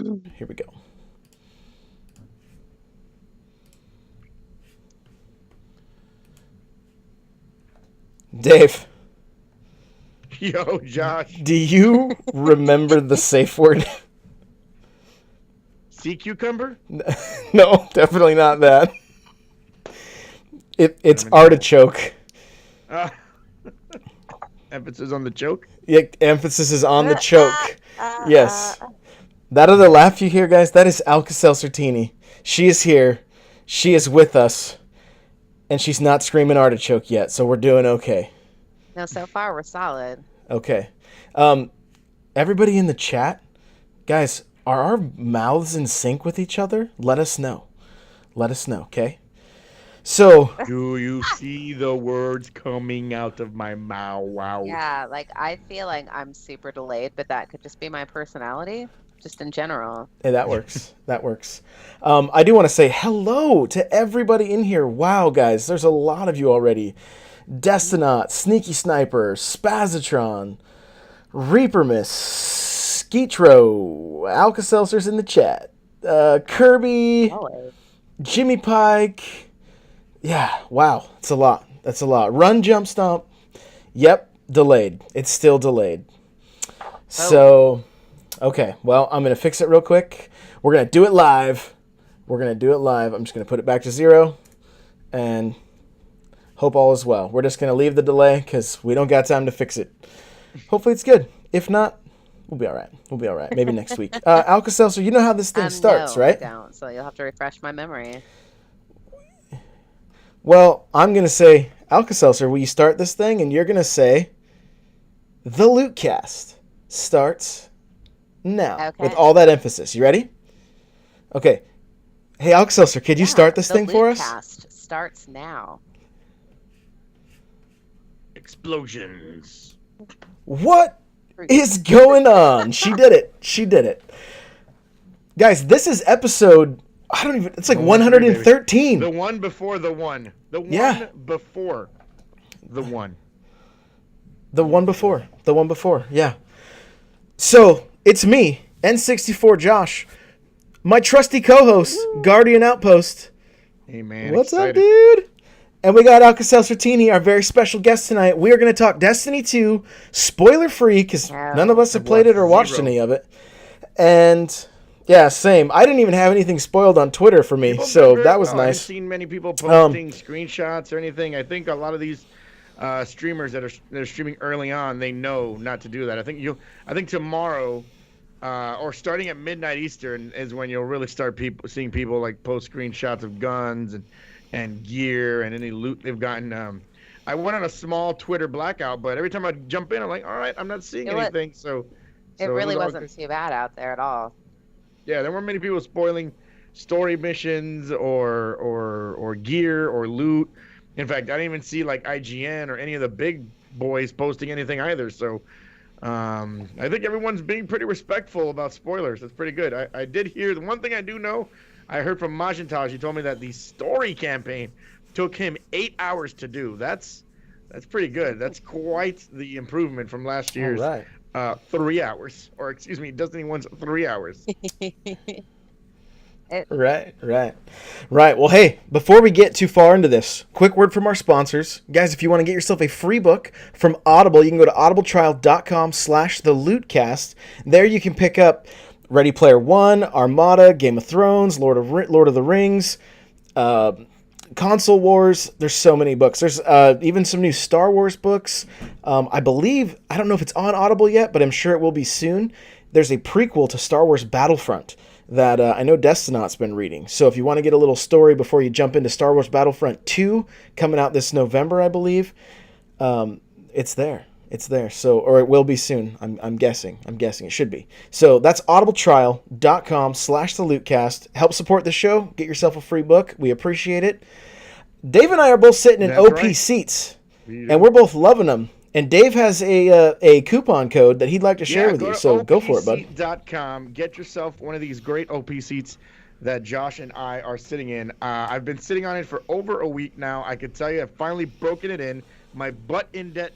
Here we go. Dave, Yo, Josh. do you remember the safe word? Sea cucumber? No, definitely not that. It's Lemon artichoke. Uh, emphasis on the joke. Yeah, emphasis is on the choke. Yes. Uh, That other laugh you hear, guys, that is AlkaSeltzertini. She is here. She is with us. And she's not screaming artichoke yet, so we're doing okay. no, so far we're solid. Okay. Everybody in the chat, guys, are our mouths in sync with each other? Let us know. Let us know, okay? So, Do you see the words coming out of my mouth? Wow. Yeah, like I feel like I'm super delayed, but that could just be my personality, just in general. hey, that works. That works. I do want to say hello to everybody in here. Wow, guys, there's a lot of you already. Destinaut, Sneaky Sniper, Spazatron, Reaper Miss, Skeetro, Alka-Seltzer's in the chat, Kirby, Always. Jimmy Pike. Yeah, wow, that's a lot. That's a lot. Run, Jump, Stomp. Yep, delayed. It's still delayed. So, okay, well, I'm going to fix it real quick. We're going to do it live. We're going to do it live. I'm just going to put it back to 0 and hope all is well. We're just going to leave the delay because we don't got time to fix it. Hopefully it's good. If not, we'll be all right. We'll be all right. Maybe next week. Alka-Seltzer, you know how this thing starts, No, right? I don't, so you'll have to refresh my memory. Well, I'm going to say, Alka-Seltzer, will you start this thing? And you're going to say, the Lootcast starts now. Okay. With all that emphasis. You ready? Okay. Hey, Alka-Seltzer, could you start this the thing for us? Lootcast starts now. Explosions. What is going on? She did it. She did it. Guys, this is episode, I don't even, it's like 113. The one before the one. The one Yeah. before the one. The one before. The one before. Yeah. So, it's me, N64 Josh, my trusty co-host, Guardian Outpost. Hey, man. What's up, excited. dude? And we got AlkaSeltzertini, our very special guest tonight. We are going to talk Destiny 2, spoiler-free, because none of us have played it or watched Zero. any of it. And, yeah, same. I didn't even have anything spoiled on Twitter for me, People so did very that was well. I haven't nice. seen many people posting screenshots or anything. I think a lot of these streamers that are streaming early on, they know not to do that. I think tomorrow or starting at midnight Eastern is when you'll really start seeing people like post screenshots of guns and gear and any loot they've gotten. I went on a small Twitter blackout, but every time I jump in, I'm like, all right, I'm not seeing anything. So It really was all wasn't good. too bad out there at all. Yeah, there weren't many people spoiling story missions or gear or loot. In fact, I didn't even see like IGN or any of the big boys posting anything either. So I think everyone's being pretty respectful about spoilers. That's pretty good. I did hear the one thing I do know. I heard from Majantaj. He told me that the story campaign took him 8 hours to do. That's pretty good. That's quite the improvement from last year's All right. 3 hours. Or excuse me, Destiny 1's 3 hours. Right. Well, hey, before we get too far into this, quick word from our sponsors. Guys, if you want to get yourself a free book from Audible, you can go to audibletrial.com/thelootcast. There you can pick up Ready Player One, Armada, Game of Thrones, Lord of the Rings, Console Wars. There's so many books. There's even some new Star Wars books. I don't know if it's on Audible yet, but I'm sure it will be soon. There's a prequel to Star Wars Battlefront that I know Destinaut's been reading. So if you want to get a little story before you jump into Star Wars Battlefront 2, coming out this November, I believe, it's there. It's there. So, or it will be soon. I'm guessing. It should be. So that's audibletrial.com/thelootcast. Help support the show. Get yourself a free book. We appreciate it. Dave and I are both sitting in That's OP right. seats, and we're both loving them. And Dave has a coupon code that he'd like to share with you. So go for it, bud. OPSeat.com. Get yourself one of these great OP seats that Josh and I are sitting in. I've been sitting on it for over a week now. I could tell you I've finally broken it in. My butt indent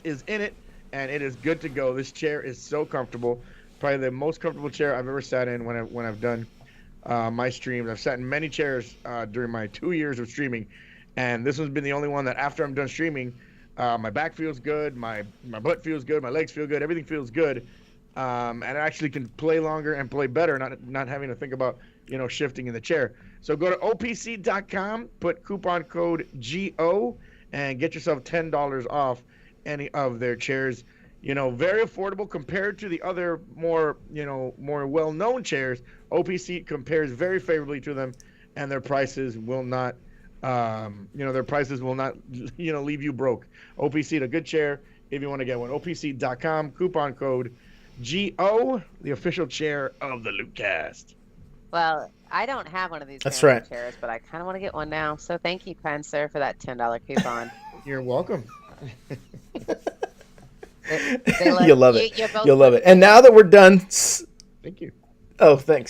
is in it, and it is good to go. This chair is so comfortable. probably the most comfortable chair I've ever sat in when I've done my streams. I've sat in many chairs during my 2 years of streaming, and this one's been the only one that after I'm done streaming, my back feels good, my butt feels good, my legs feel good, everything feels good, and I actually can play longer and play better, not having to think about shifting in the chair. So go to opc.com, put coupon code GO, and get yourself $10 off any of their chairs. Very affordable compared to the other more well-known chairs. OPC compares very favorably to them, and their prices will not, leave you broke. OPC, a good chair if you want to get one. OPC.com, coupon code GO, the official chair of the Lootcast. Well, I don't have one of these That's fancy right. chairs, but I kind of want to get one now. So thank you, kind sir, for that $10 coupon. You're welcome. You'll love it. You both You'll love it. And now that we're done. Thank you. Oh, thank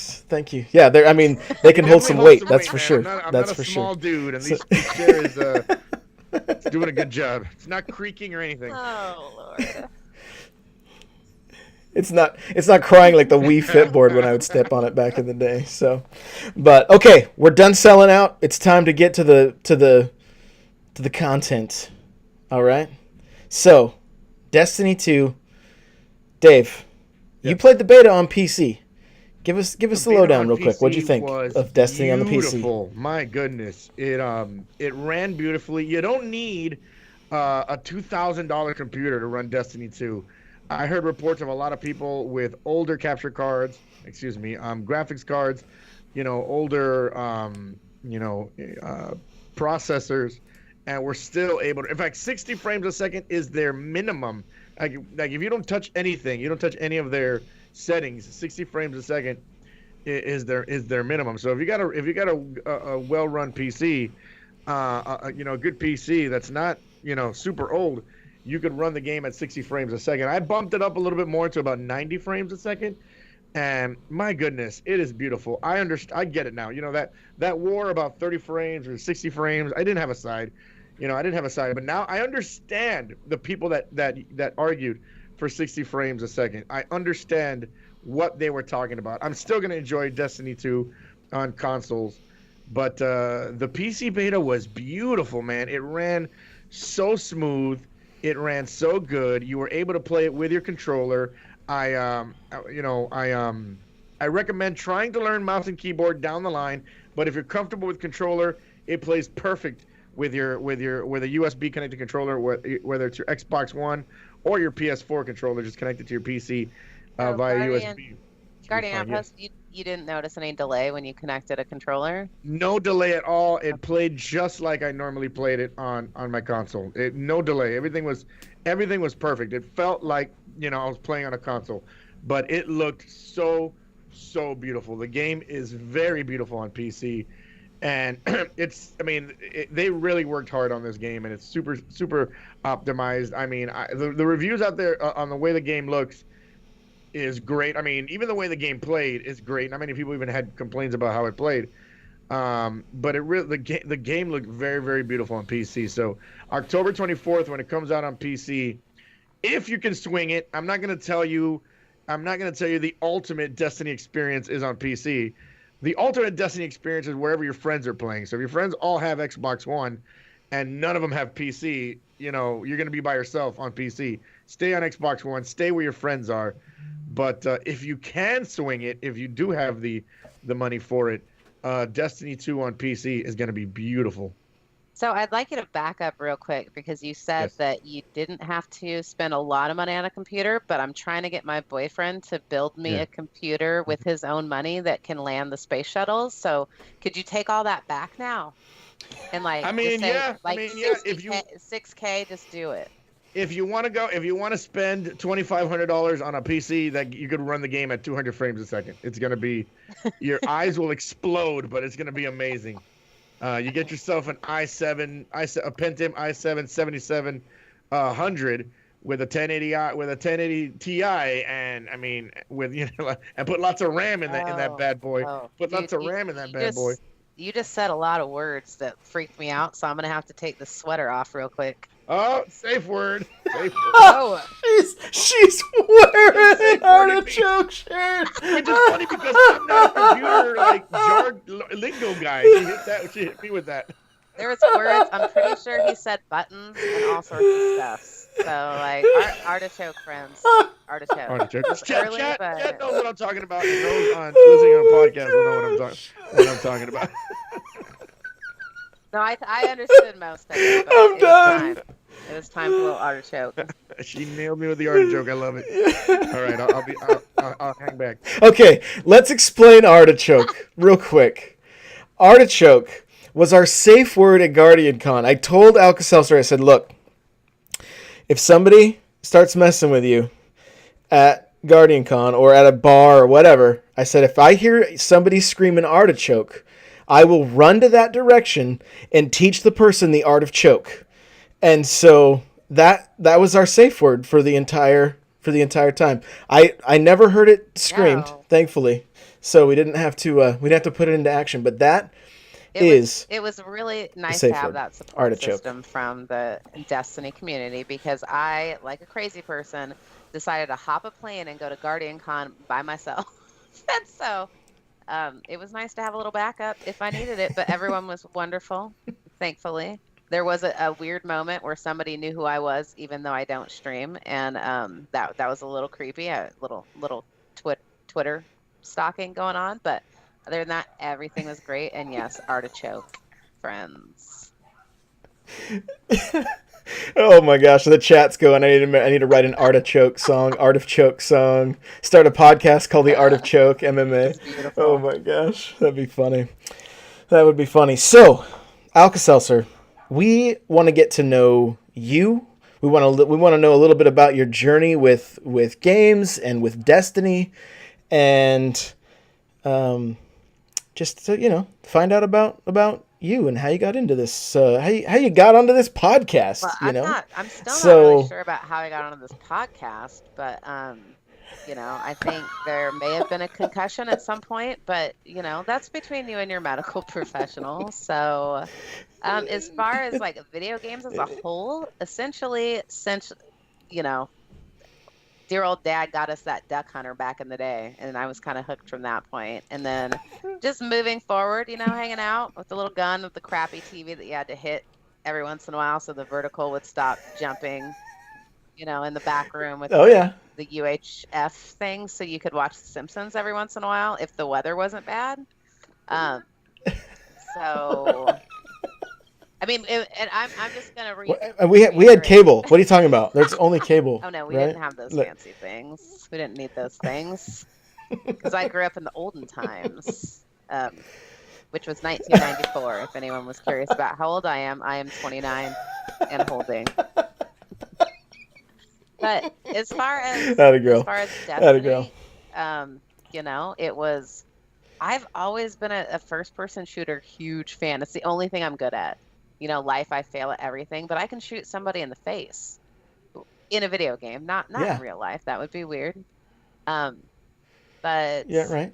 you. Yeah, they can hold some weight. That's for sure. I'm That's not for a small sure. dude, and this chair is it's doing a good job. It's not creaking or anything. Oh, Lord. It's not crying like the Wii Fit board when I would step on it back in the day. So, but okay, we're done selling out. It's time to get to the content. All right. So, Destiny 2. Dave, you played the beta on PC. Give us the lowdown real quick. What'd you think of Destiny on the PC? Beautiful. My goodness, it ran beautifully. You don't need a $2,000 computer to run Destiny 2. I heard reports of a lot of people with older graphics cards, older, processors, and we're still able to. In fact, 60 frames a second is their minimum. Like if you don't touch anything, you don't touch any of their settings, 60 frames a second is their minimum. So if you got a well-run PC, a good PC that's not super old, you could run the game at 60 frames a second. I bumped it up a little bit more to about 90 frames a second, and my goodness, it is beautiful. I get it now. That war about 30 frames or 60 frames, I didn't have a side. But now I understand the people that argued for 60 frames a second. I understand what they were talking about. I'm still going to enjoy Destiny 2 on consoles, but the PC beta was beautiful, man. It ran so smooth. It ran so good. You were able to play it with your controller. I recommend trying to learn mouse and keyboard down the line, but if you're comfortable with controller, it plays perfect with a USB connected controller, whether it's your Xbox One or your PS4 controller, just connected to your PC via USB. Guardian Outpost, you didn't notice any delay when you connected a controller? No delay at all. It played just like I normally played it on my console. No delay. Everything was perfect. It felt like I was playing on a console, but it looked so beautiful. The game is very beautiful on PC, and they really worked hard on this game, and it's super optimized. I mean, the reviews out there on the way the game looks is great. I mean, even the way the game played is great. Not many people even had complaints about how it played. But the game looked very, very beautiful on PC. So October 24th, when it comes out on PC, if you can swing it, I'm not going to tell you the ultimate Destiny experience is on PC. The ultimate Destiny experience is wherever your friends are playing. So if your friends all have Xbox One and none of them have PC, you're going to be by yourself on PC. Stay on Xbox One. Stay where your friends are. But if you can swing it, if you do have the money for it, Destiny 2 on PC is going to be beautiful. So I'd like you to back up real quick because you said that you didn't have to spend a lot of money on a computer, but I'm trying to get my boyfriend to build me a computer with his own money that can land the space shuttles. So could you take all that back now? And if you 6K, just do it. If you want to spend $2,500 on a PC, that you could run the game at 200 frames a second. It's going to be, your eyes will explode, but it's going to be amazing. You get yourself a Pentium i7 7700 with a 1080 Ti, and and put lots of RAM in that bad boy. Lots of RAM in that bad boy. You just said a lot of words that freaked me out, so I'm gonna have to take the sweater off real quick. Oh, safe word. Safe word. Oh, She's wearing Safe an word in me. artichoke shirt. Which is funny because I'm not a computer like lingo guy. She hit me with that. there was words. I'm pretty sure he said buttons and all sorts of stuffs. So like artichoke friends, artichoke. Artichoke. It was Chat, early, chat, chat but knows what I'm talking about, and those on listening on podcast will know what I'm talking about. no, I understood most of it, but I'm it was done. time. It was time for a little artichoke. She nailed me with the artichoke. I love it. All right, I'll hang back. Okay, let's explain artichoke real quick. Artichoke was our safe word at Guardian Con. I told AlkaSeltzer, I said, look, if somebody starts messing with you at Guardian Con or at a bar or whatever, I said, if I hear somebody screaming artichoke, I will run to that direction and teach the person the art of choke. And so that was our safe word for the entire time. I never heard it screamed, No. thankfully. So we didn't have to put it into action, but that It was really nice to safe have word. that support Artichoke. system from the Destiny community because I, like a crazy person, decided to hop a plane and go to Guardian Con by myself. And so it was nice to have a little backup if I needed it, but everyone was wonderful, thankfully. There was a weird moment where somebody knew who I was, even though I don't stream, and that was a little creepy, a little Twitter stalking going on, but other than that, everything was great. And yes, artichoke friends. Oh my gosh, the chat's going. I need to write an artichoke song, start a podcast called The Art of Choke MMA. It's beautiful. Oh my gosh, that'd be funny. That would be funny. So, AlkaSeltzer, we want to get to know you. We want to know a little bit about your journey with games and with Destiny, and just to find out about you and how you got into this. How you got onto this podcast. Well, I'm still not really sure about how I got onto this podcast, but I think there may have been a concussion at some point, but that's between you and your medical professional. So, as far as like video games as a whole, essentially, since dear old dad got us that Duck Hunter back in the day, and I was kind of hooked from that point. And then just moving forward, hanging out with the little gun with the crappy TV that you had to hit every once in a while so the vertical would stop jumping, in the back room with the UHF thing so you could watch The Simpsons every once in a while if the weather wasn't bad. So... I mean, and I'm just gonna we had cable. What are you talking about? There's only cable. Oh no, we right? didn't have those fancy things. We didn't need those things because I grew up in the olden times, which was 1994. If anyone was curious about how old I am 29 and holding. But as far as Destiny, it was. I've always been a first-person shooter huge fan. It's the only thing I'm good at. Life, I fail at everything, but I can shoot somebody in the face in a video game, not in real life. That would be weird. But yeah, right.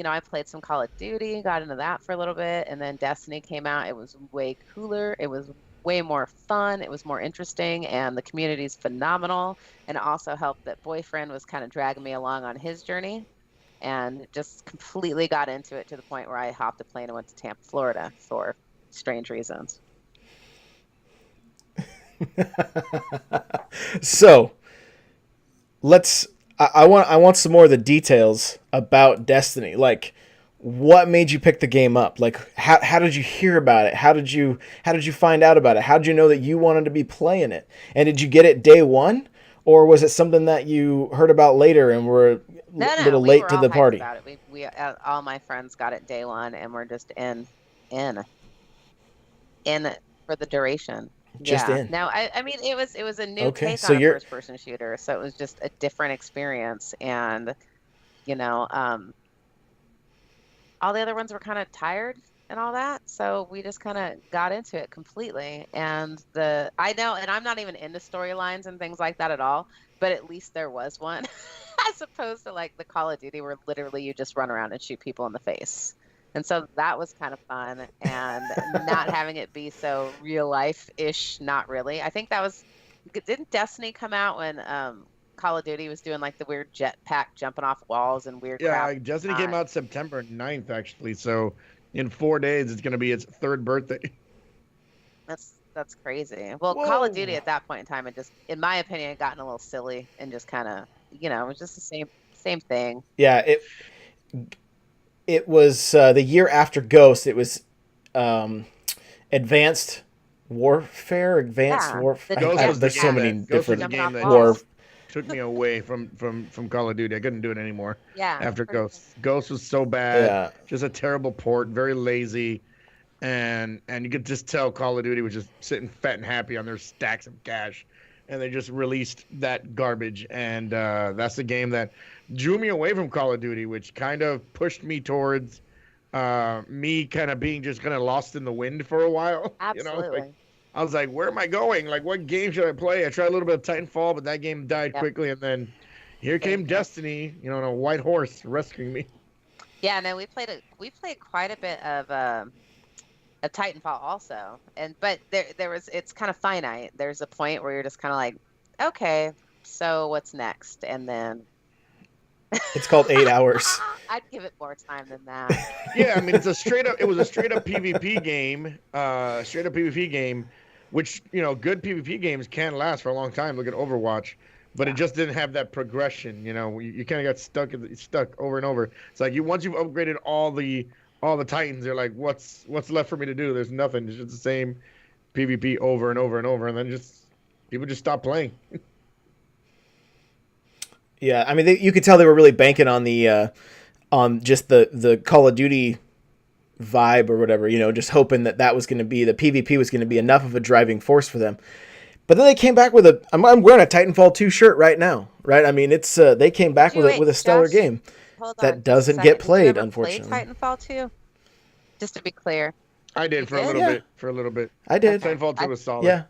I played some Call of Duty, got into that for a little bit, and then Destiny came out. It was way cooler. It was way more fun. It was more interesting, and the community's phenomenal. And it also helped that boyfriend was kind of dragging me along on his journey. And just completely got into it to the point where I hopped a plane and went to Tampa, Florida for strange reasons. So, I want some more of the details about Destiny. Like, what made you pick the game up? Like, how did you hear about it? How did you find out about it? How did you know that you wanted to be playing it? And did you get it day one? Or was it something that you heard about later and were a little late to the party? About it. We all my friends got it day one, and we're just in for the duration. Just in. No, I mean it was a new take on a first-person shooter, so it was just a different experience, and all the other ones were kind of tired and all that, so we just kind of got into it completely. And I know, and I'm not even into storylines and things like that at all, but at least there was one, as opposed to like the Call of Duty where literally you just run around and shoot people in the face. And so that was kind of fun, and not having it be so real life-ish, not really. I think that was, didn't Destiny come out when Call of Duty was doing like the weird jetpack jumping off walls and weird crap? Yeah, Destiny came out September 9th, actually. So in 4 days, it's going to be its third birthday. That's crazy. Well, Call of Duty Whoa. at that point in time, it just, in my opinion, had gotten a little silly and just kind of, it was just the same thing. Yeah, it was the year after Ghost. It was Advanced Warfare, Advanced Yeah, Warfare. Ghost was the There's so game many that Ghost was the different jumping game off that war. walls. took me away from Call of Duty. I couldn't do it anymore Yeah, after for sure. Ghost. Ghost was so bad, Yeah, just a terrible port, very lazy, and you could just tell Call of Duty was just sitting fat and happy on their stacks of cash, and they just released that garbage. And that's the game that drew me away from Call of Duty, which kind of pushed me towards me kind of being just kind of lost in the wind for a while. Absolutely. I was like, where am I going? Like, what game should I play? I tried a little bit of Titanfall, but that game died Yep. quickly. And then here came Same. Destiny, on a white horse rescuing me. Yeah, no, we played quite a bit of Titanfall also, but it's kind of finite. There's a point where you're just kind of like, okay, so what's next? And then it's called 8 hours. I'd give it more time than that. Yeah, I mean, it was a straight up PvP game, which, good PvP games can last for a long time. Look at Overwatch, but it just didn't have that progression. You kind of got stuck over and over. It's like once you've upgraded all the Titans, you're like, what's left for me to do? There's nothing. It's just the same PvP over and over and over, and then people just stop playing. Yeah, I mean, you could tell they were really banking on the on just the Call of Duty vibe or whatever, just hoping that was going to be, the PvP was going to be enough of a driving force for them. But then they came back with I'm wearing a Titanfall 2 shirt right now, right? I mean, it's they came back with a stellar Josh, game hold on that just a doesn't second. get Did you played, ever unfortunately. play Titanfall 2? Just to be clear. I did for a little Yeah. bit. For a little bit. I did. Titanfall 2 was solid. Yeah.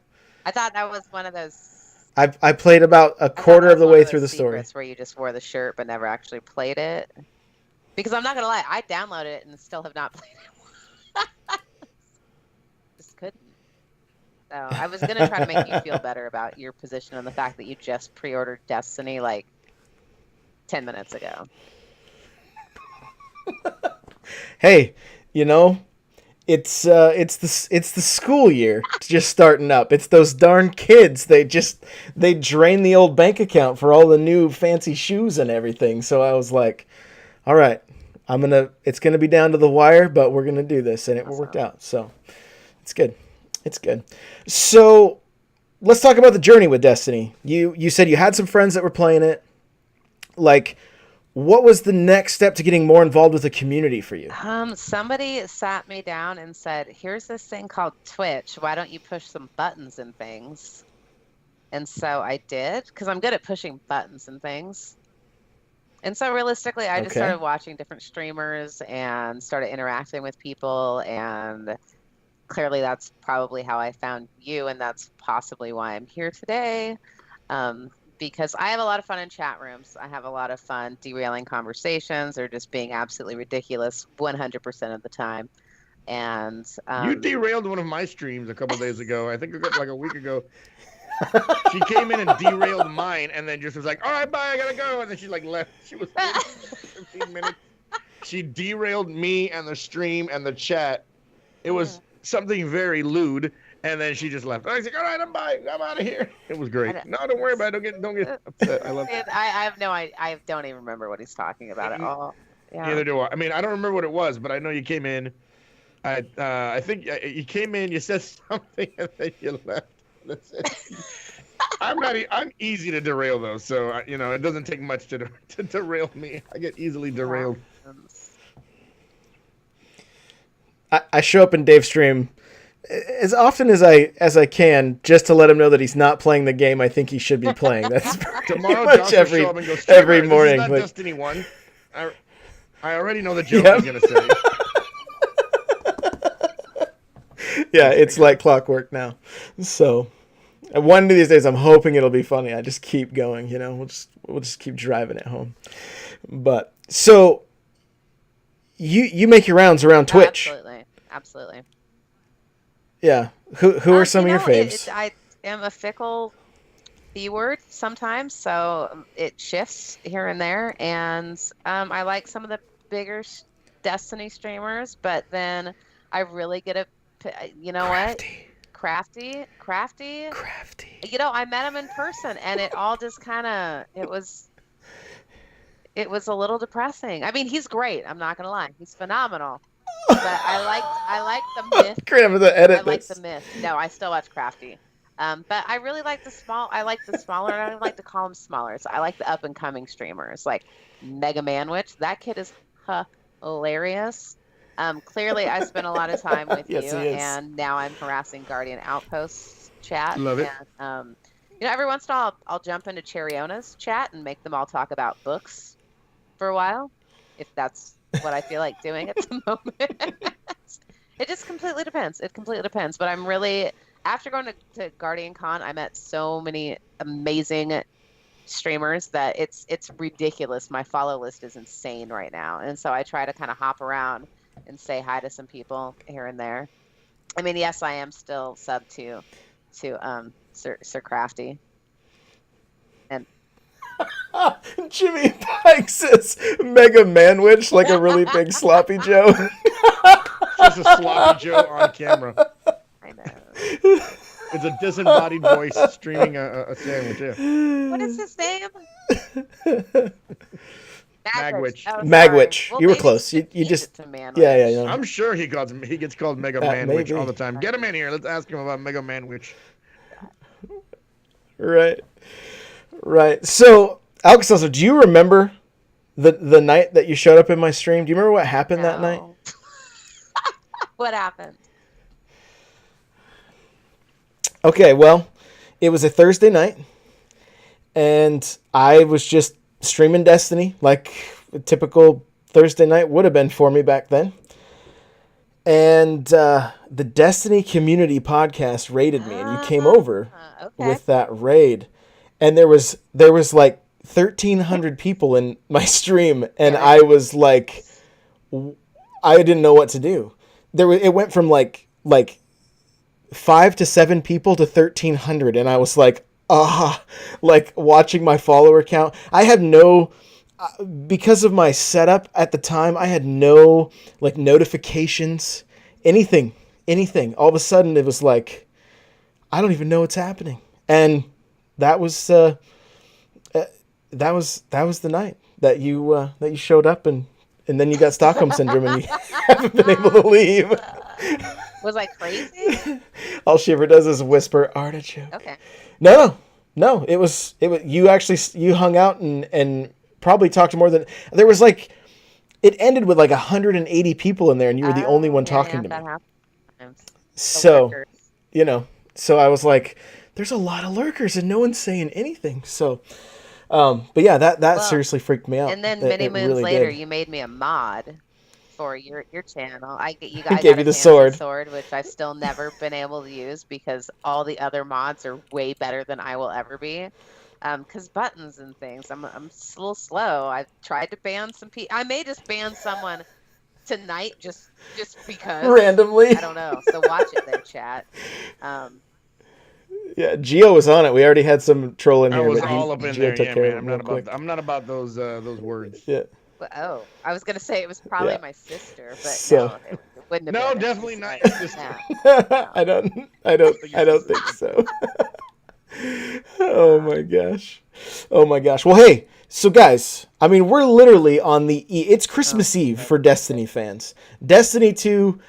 I thought that was one of those. I played about a quarter of the way through the story. Secrets where you just wore the shirt but never actually played it. Because I'm not gonna lie, I downloaded it and still have not played it. Just couldn't. So I was gonna try to make you feel better about your position and the fact that you just pre-ordered Destiny like 10 minutes ago. Hey, it's the school year just starting up. It's those darn kids. They drain the old bank account for all the new fancy shoes and everything. So I was like, all right, it's gonna be down to the wire, but we're gonna do this, and it worked out. So it's good. It's good. So let's talk about the journey with Destiny. You said you had some friends that were playing it. Like, what was the next step to getting more involved with the community for you? Somebody sat me down and said, here's this thing called Twitch. Why don't you push some buttons and things? And so I did, because I'm good at pushing buttons and things. And so realistically, I just started watching different streamers and started interacting with people. And clearly that's probably how I found you. And that's possibly why I'm here today. Because I have a lot of fun in chat rooms. I have a lot of fun derailing conversations or just being absolutely ridiculous 100% of the time. And you derailed one of my streams a couple days ago. I think like a week ago. She came in and derailed mine, and then just was like, "All right, bye, I gotta go." And then she left. She was 15 minutes. She derailed me and the stream and the chat. It was something very lewd. And then she just left. I was like, all right, I'm out of here. It was great. No, don't worry about it. Don't get upset. I love it. I don't even remember what he's talking about at all. Yeah. Neither do I. I mean, I don't remember what it was, but I know you came in. I think you came in, you said something, and then you left. That's it. I'm easy to derail, though. So, it doesn't take much to derail me. I get easily derailed. I show up in Dave's stream as often as I can, just to let him know that he's not playing the game I think he should be playing. That's Tomorrow, much Josh will show up and go, every morning. This is not Destiny 1. I already know the joke he's going to say. Yeah, it's like clockwork now. So one of these days, I'm hoping it'll be funny. I just keep going, we'll just keep driving it home. But so you make your rounds around Twitch. Absolutely. Yeah. Who are some of your faves? I am a fickle B-word sometimes, so it shifts here and there. And I like some of the bigger Destiny streamers, but then I really get you know what? Crafty. You know, I met him in person, and it all just kind of it was a little depressing. I mean, he's great. I'm not gonna lie, he's phenomenal. But I liked the myth. Grandma, the edit. I like the myth. No, I still watch Crafty. But I really like I like the smaller, and I don't like to call them smaller. So I like the up and coming streamers like Mega Manwich. That kid is hilarious. Clearly I spent a lot of time with Yes, you, he is. and now I'm harassing Guardian Outposts chat. Love it. And, you know, every once in a while I'll jump into Cheriona's chat and make them all talk about books for a while, if that's what I feel like doing at the moment. It just completely depends. It completely depends. But I'm really, after going to Guardian Con, I met so many amazing streamers that it's ridiculous. My follow list is insane right now. And so I try to kind of hop around and say hi to some people here and there. I mean, yes, I am still sub to Sir Crafty. And Jimmy Pike says Mega Manwich like a really big sloppy Joe. Just a sloppy Joe on camera. I know. It's a disembodied voice streaming a sandwich. Yeah. What is his name? Magwitch. Oh, Magwitch. sorry. You were Maybe close. You change just it to Manwich. yeah. I'm sure he gets called Mega Manwich maybe. all the time. Get him in here. Let's ask him about Mega Manwich. Right. So, AlkaSeltzer, do you remember the night that you showed up in my stream? Do you remember what happened that night? What happened? Okay, well, it was a Thursday night, and I was just streaming Destiny like a typical Thursday night would have been for me back then. And the Destiny Community Podcast raided me, and you came over with that raid. And there was like 1,300 people in my stream, and I was like, I didn't know what to do. It went from like 5 to 7 people to 1,300, and I was like, like watching my follower count. I had no, because of my setup at the time, I had no like notifications, anything. All of a sudden, it was like, I don't even know what's happening, and that was the night that you showed up, and then you got Stockholm syndrome, and you haven't been able to leave. Was I crazy? All she ever does is whisper artichoke. Okay. No. It was you hung out and probably talked to more than there was like. It ended with like 180 people in there, and you were the only one talking to me. Happens. So, so I was like, "There's a lot of lurkers, and no one's saying anything." So, but yeah, that seriously freaked me out. And then It many moons really later, did. you made me a mod for your channel. I gave you got the a sword, which I've still never been able to use because all the other mods are way better than I will ever be. Because buttons and things, I'm a little slow. I've tried to ban some people. I may just ban someone tonight just because randomly. I don't know. So watch it there, chat. Yeah, Gio was on it. We already had some troll in here. I was but all up in Gio there. took Yeah, care man. of it real quick. I'm not about those words. Yeah. Oh, I was gonna say it was probably my sister, but So- no, it wouldn't have No, been. definitely not your sister. No. I don't think so. Oh my gosh. Well, hey, so guys, I mean, we're literally on it's Christmas Eve for Destiny fans. Destiny 2,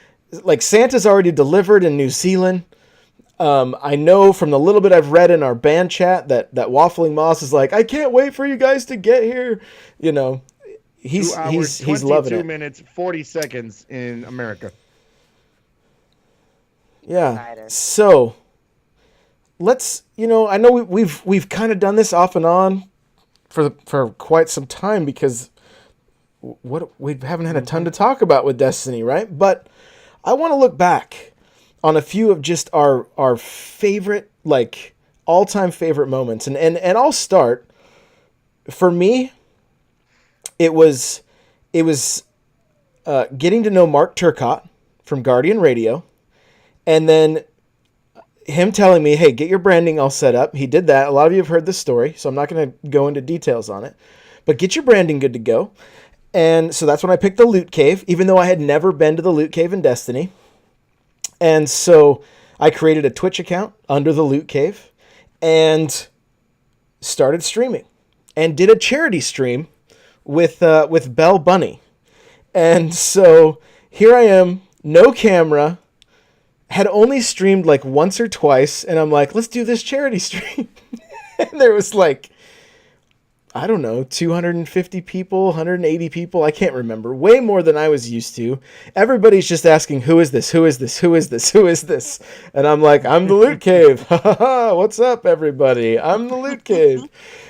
like Santa's already delivered in New Zealand. I know from the little bit I've read in our band chat that Waffling Moss is like, I can't wait for you guys to get here. He's 2 hours, he's loving 22 it. minutes, 40 seconds in America. Yeah. Excited. So let's, I know we've kind of done this off and on for quite some time because we haven't had a ton to talk about with Destiny, right? But I want to look back on a few of just our favorite, like all-time favorite moments, and I'll start. For me, it was getting to know Mark Turcott from Guardian Radio, and then him telling me, hey, get your branding all set up. He did that. A lot of you have heard this story, so I'm not going to go into details on it. But get your branding good to go. And so that's when I picked the Loot Cave, even though I had never been to the Loot Cave in Destiny. And so I created a Twitch account under the Loot Cave and started streaming. And did a charity stream with Belle Bunny. And so here I am, no camera, had only streamed like once or twice, and I'm like, let's do this charity stream. And there was like, I don't know, 250 people, 180 people, I can't remember. Way more than I was used to. Everybody's just asking, who is this? Who is this? Who is this? Who is this? And I'm like, I'm the Loot Cave. Ha ha ha. What's up, everybody? I'm the Loot Cave.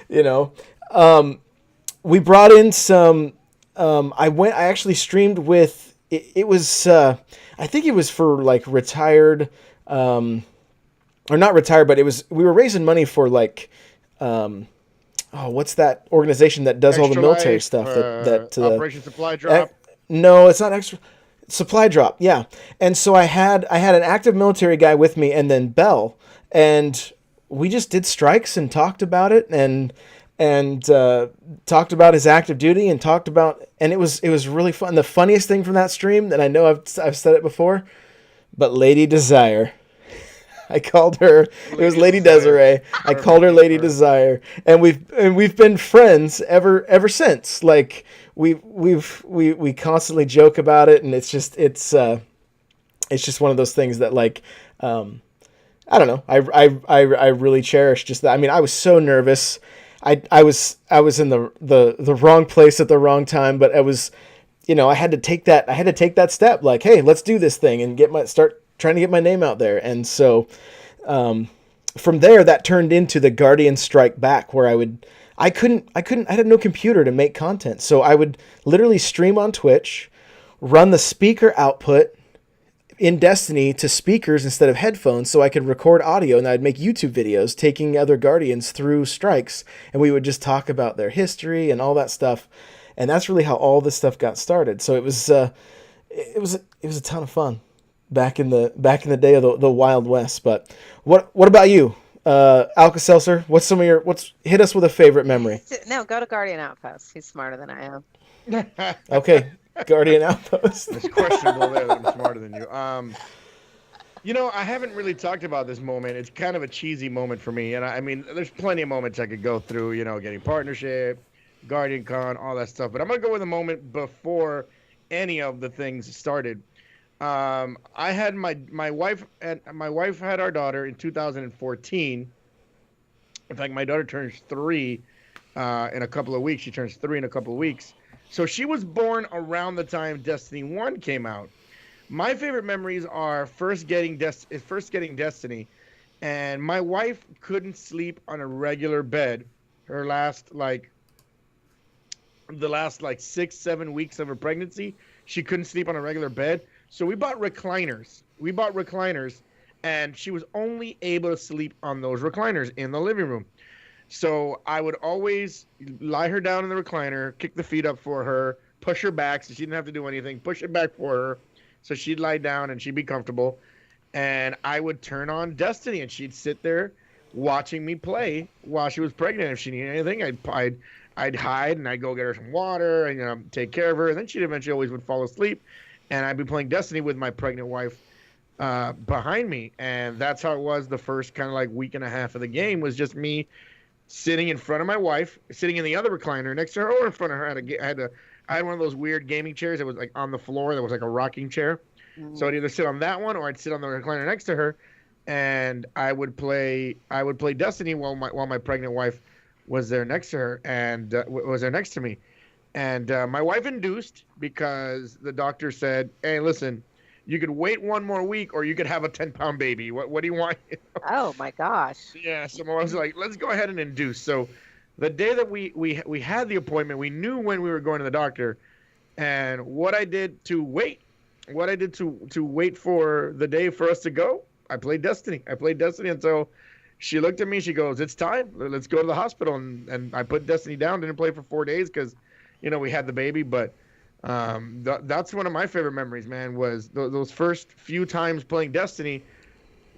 You know, we brought in some, I actually streamed with, it was, I think it was for like retired, or not retired, but we were raising money for like, what's that organization that does all the military stuff? Operation Supply Drop. No, it's not extra. Supply Drop, yeah. And so I had an active military guy with me, and then Bell, and we just did strikes and talked about it, and talked about his active duty, and talked about, and it was really fun. The funniest thing from that stream, and I know I've said it before, but Lady Desire. I called her. It was Lady Desiree. I called her Lady Desire, and we've been friends ever since. Like we constantly joke about it, and it's just one of those things that like I don't know. I really cherish just that. I mean, I was so nervous. I was in the wrong place at the wrong time, but I was, you know, I had to take that step. Like, hey, let's do this thing and start trying to get my name out there. And so from there, that turned into the Guardian Strike Back, where I had no computer to make content. So I would literally stream on Twitch, run the speaker output in Destiny to speakers instead of headphones, so I could record audio, and I'd make YouTube videos taking other Guardians through strikes, and we would just talk about their history and all that stuff. And that's really how all this stuff got started. So it was a ton of fun back in the day of the Wild West. But what about you, AlkaSeltzer? Hit us with a favorite memory. No, go to Guardian Outpost. He's smarter than I am. Okay, Guardian Outpost. It's questionable there that I'm smarter than you. You know, I haven't really talked about this moment. It's kind of a cheesy moment for me, and I mean, there's plenty of moments I could go through. You know, getting partnership, Guardian Con, all that stuff. But I'm gonna go with a moment before any of the things started. I had my wife had our daughter in 2014. In fact, my daughter turns 3 in a couple of weeks. She turns 3 in a couple of weeks. So she was born around the time Destiny 1 came out. My favorite memories are first getting Destiny, and my wife couldn't sleep on a regular bed. The last 6-7 weeks of her pregnancy, she couldn't sleep on a regular bed. So we bought recliners. And she was only able to sleep on those recliners in the living room. So I would always lie her down in the recliner, kick the feet up for her, push her back so she didn't have to do anything, push it back for her so she'd lie down and she'd be comfortable. And I would turn on Destiny, and she'd sit there watching me play while she was pregnant. If she needed anything, I'd hide, and I'd go get her some water and take care of her. And then she'd eventually always would fall asleep, and I'd be playing Destiny with my pregnant wife behind me. And that's how it was the first kind of like week and a half of the game, was just me sitting in front of my wife, sitting in the other recliner next to her, or in front of her. I had one of those weird gaming chairs that was like on the floor, that was like a rocking chair. Mm-hmm. So I'd either sit on that one, or I'd sit on the recliner next to her, and I would play Destiny while my pregnant wife was there next to her, and was there next to me. And my wife induced, because the doctor said, hey, listen, you could wait one more week, or you could have a 10-pound baby. What do you want? Oh my gosh. Yeah. So I was like, let's go ahead and induce. So the day that we had the appointment, we knew when we were going to the doctor, and what I did to wait for the day for us to go, I played Destiny. until she looked at me. She goes, it's time. Let's go to the hospital. And I put Destiny down. Didn't play for 4 days because, we had the baby. But That's one of my favorite memories, man. Was those first few times playing Destiny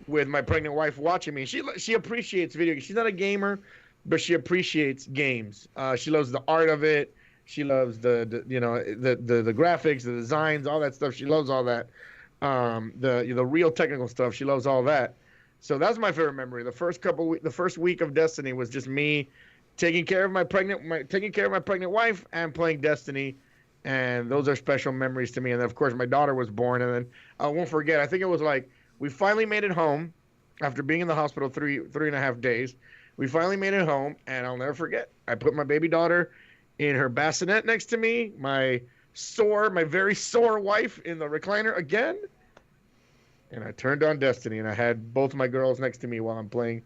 with my pregnant wife watching me. She appreciates video games. She's not a gamer, but she appreciates games. She loves the art of it. She loves the graphics, the designs, all that stuff. She loves all that. The real technical stuff. She loves all that. So that's my favorite memory. The first week of Destiny was just me taking care of my pregnant wife and playing Destiny, and those are special memories to me. And then of course my daughter was born, and then I won't forget. I think it was like we finally made it home after being in the hospital three and a half days. We finally made it home, and I'll never forget. I put my baby daughter in her bassinet next to me, my very sore wife in the recliner again, and I turned on Destiny, and I had both my girls next to me while I'm playing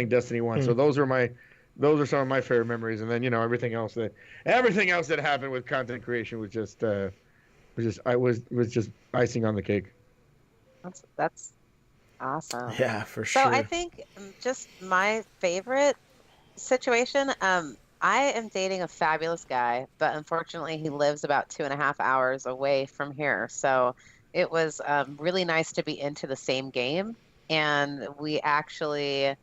Destiny 1. So those are some of my favorite memories. And then, everything else that happened with content creation was just icing on the cake. That's awesome. Yeah, for sure. So I think just my favorite situation, I am dating a fabulous guy, but unfortunately he lives about 2.5 hours away from here. So it was really nice to be into the same game. And we actually,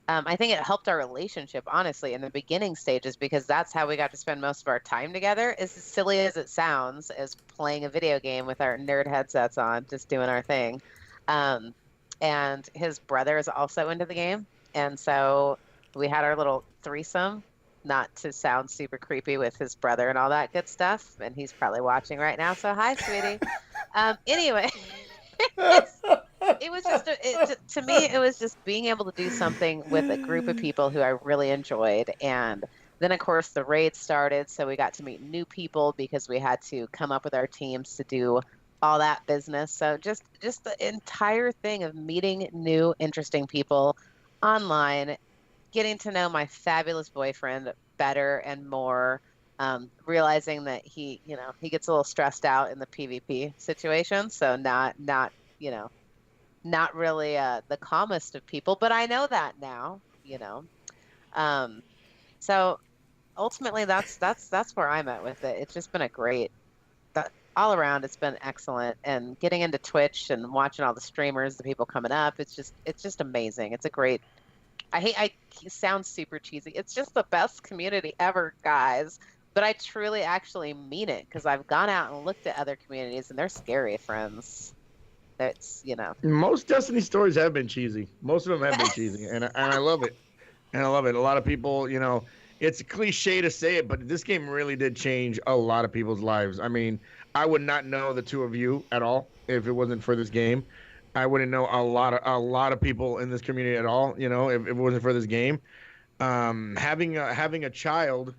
I think it helped our relationship, honestly, in the beginning stages, because that's how we got to spend most of our time together. As silly as it sounds, as playing a video game with our nerd headsets on, just doing our thing. And his brother is also into the game. And so we had our little threesome, not to sound super creepy with his brother and all that good stuff. And he's probably watching right now. So hi, sweetie. Anyway, it was just, to me, it was just being able to do something with a group of people who I really enjoyed. And then, of course, the raid started. So we got to meet new people because we had to come up with our teams to do all that business. So just the entire thing of meeting new, interesting people online, getting to know my fabulous boyfriend better and more, realizing that he gets a little stressed out in the PvP situation. So not really the calmest of people, but I know that now, so ultimately that's where I'm at with it. It's just been all around, it's been excellent. And getting into Twitch and watching all the streamers, the people coming up, it's just amazing. It's a great, I sound super cheesy. It's just the best community ever, guys. But I truly actually mean it, because I've gone out and looked at other communities and they're scary, friends. It's, Most Destiny stories have been cheesy. Most of them have been cheesy, and I love it. And I love it. A lot of people, it's a cliche to say it, but this game really did change a lot of people's lives. I mean, I would not know the two of you at all if it wasn't for this game. I wouldn't know a lot of people in this community at all, if it wasn't for this game. Having a child,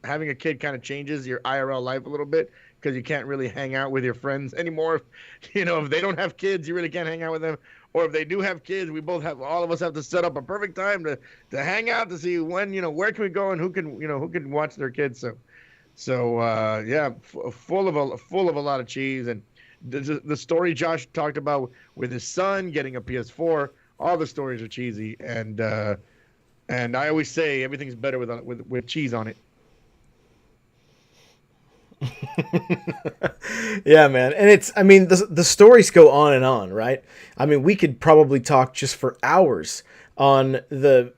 having a kid kind of changes your IRL life a little bit, because you can't really hang out with your friends anymore. If they don't have kids, you really can't hang out with them. Or if they do have kids, all of us have to set up a perfect time to hang out, to see when, where can we go and who can watch their kids. So yeah, full of a lot of cheese. And the story Josh talked about with his son getting a PS4, all the stories are cheesy. And I always say everything's better with cheese on it. Yeah, man. And the stories go on and on, right? I mean, we could probably talk just for hours on looking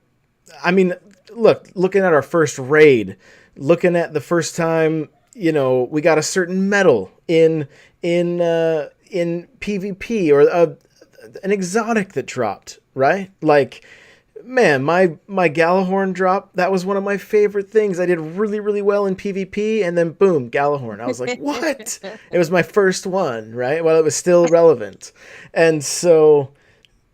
at our first raid, looking at the first time, we got a certain medal in PvP, or an exotic that dropped, right? Like, man, my Galahorn drop, that was one of my favorite things. I did really, really well in PvP, and then boom, Galahorn. I was like, what? It was my first one, right? Well, it was still relevant. And so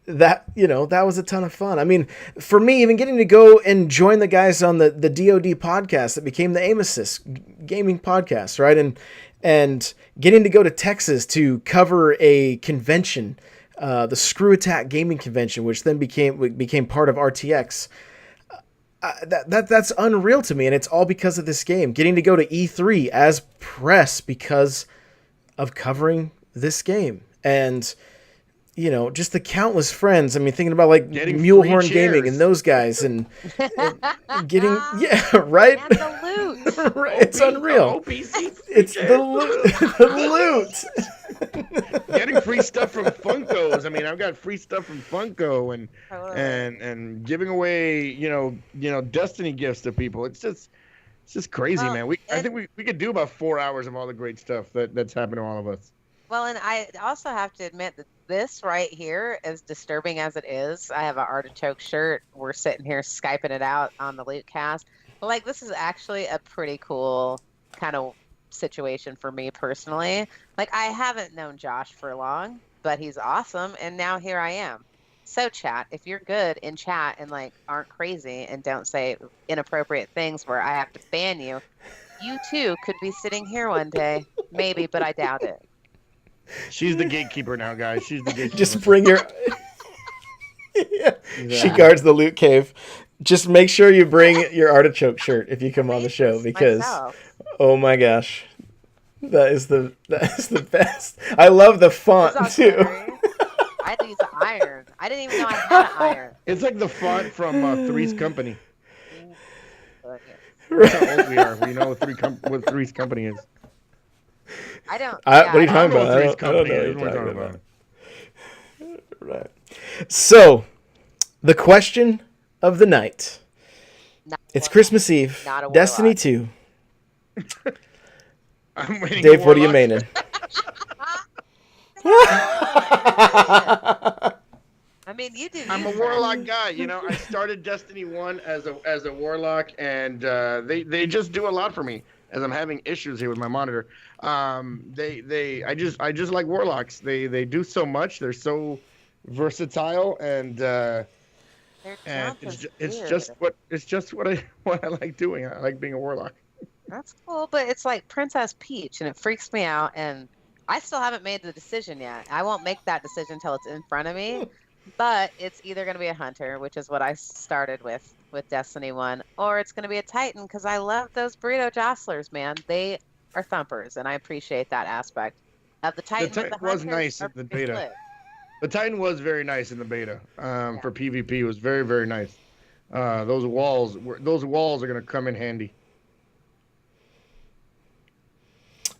that was a ton of fun. I mean, for me, even getting to go and join the guys on the DoD podcast that became the Aim Assist gaming podcast, right? And getting to go to Texas to cover a convention, the Screw Attack Gaming Convention, which then became part of RTX. That's unreal to me, and it's all because of this game. Getting to go to E3 as press because of covering this game, and just the countless friends. I mean, thinking about like Getting Mulehorn free Gaming chairs. and those guys, and getting right. And the loot. Right, it's unreal. OPC free It's the chairs. loot. The loot. Getting free stuff from Funkos. I mean, I've got free stuff from Funko and giving away, Destiny gifts to people. It's just crazy, man. I think we could do about 4 hours of all the great stuff that's happened to all of us. Well, and I also have to admit that this right here, as disturbing as it is, I have an artichoke shirt. We're sitting here Skyping it out on the Loot Cast. But like, this is actually a pretty cool kind of situation for me personally. Like, I haven't known Josh for long, but he's awesome, and now here I am. So chat, if you're good in chat and like aren't crazy and don't say inappropriate things where I have to ban you, you too could be sitting here one day. Maybe, but I doubt it. She's the gatekeeper now, guys. She's the gatekeeper. Just bring your. Yeah. She guards the loot cave. Just make sure you bring your artichoke shirt if you come on the show, because oh my gosh, that is the best. I love the font too. I had to use an iron. I didn't even know I had an iron. It's like the font from Three's Company. That's how old we are. We know what Three's Company is. I don't. What are you talking about? I don't know what you're talking about. Right. So, the question of the night. It's Christmas Eve. Destiny 2. I'm waiting. Dave, what are you maining? I mean, you do. I'm a warlock guy. I started Destiny 1 as a warlock, and they just do a lot for me as I'm having issues here with my monitor. I just like warlocks. They do so much. They're so versatile, and it's just what I like doing. I like being a warlock. That's cool, but it's like Princess Peach, and it freaks me out. And I still haven't made the decision yet. I won't make that decision until it's in front of me. But it's either going to be a hunter, which is what I started with Destiny 1, or it's going to be a Titan, because I love those burrito jostlers, man. They are thumpers, and I appreciate that aspect of the Titan. The Titan was nice in the beta. Split. The Titan was very nice in the beta. For PvP, it was very, very nice. Those walls are going to come in handy.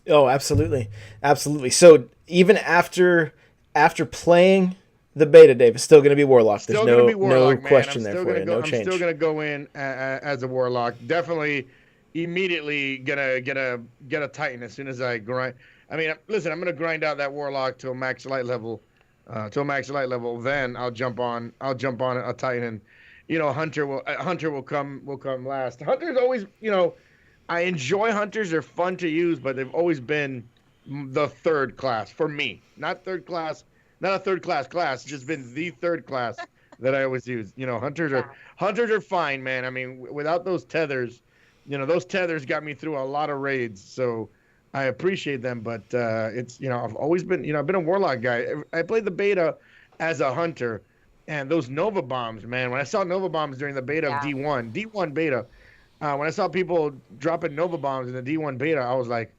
Oh, absolutely, absolutely. So even after playing the beta, Dave, is still going to be warlock. There's no question there for you. No change. I'm still going to go in as a warlock. Definitely, immediately gonna get a Titan as soon as I grind. I mean, listen, I'm going to grind out that warlock to a max light level. Then I'll jump on a Titan. Hunter will come last. Hunter's always, I enjoy hunters. They're fun to use, but they've always been the third class for me. Not a third class class. Just been the third class that I always use. Hunters are fine, man. I mean, without those tethers, those tethers got me through a lot of raids. So I appreciate them, but it's I've always been I've been a warlock guy. I played the beta as a hunter, and those Nova bombs, man. When I saw Nova bombs during the beta of D1 beta. When I saw people dropping Nova bombs in the D1 beta, I was like,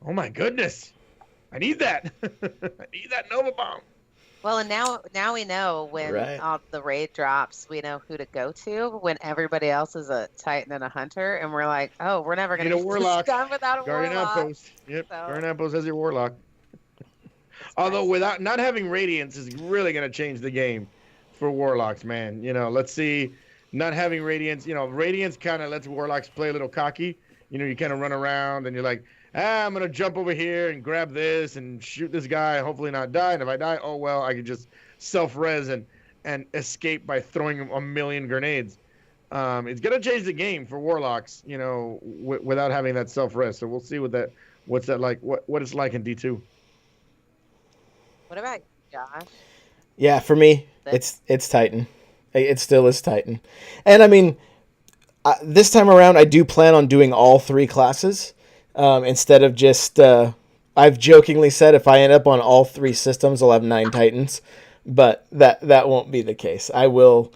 "Oh my goodness, I need that! I need that Nova bomb." Well, and now we know when all the raid drops, we know who to go to. When everybody else is a Titan and a hunter, and we're like, "Oh, we're never going to get this done without a Guardian warlock." Outpost. Yep, so. Guardian Outpost has your warlock. Although without not having Radiance is really going to change the game for warlocks, man. Let's see. Not having Radiance, Radiance kind of lets warlocks play a little cocky. You kind of run around and you're like, I'm going to jump over here and grab this and shoot this guy and hopefully not die. And if I die, oh, well, I can just self-res and escape by throwing a million grenades. It's going to change the game for warlocks, without having that self-res. So we'll see what's that like, what it's like in D2. What about Josh? Yeah, for me, it's Titan. It still is Titan. And I mean, this time around, I do plan on doing all three classes instead of just. I've jokingly said if I end up on all three systems, I'll have 9 Titans, but that won't be the case. I'll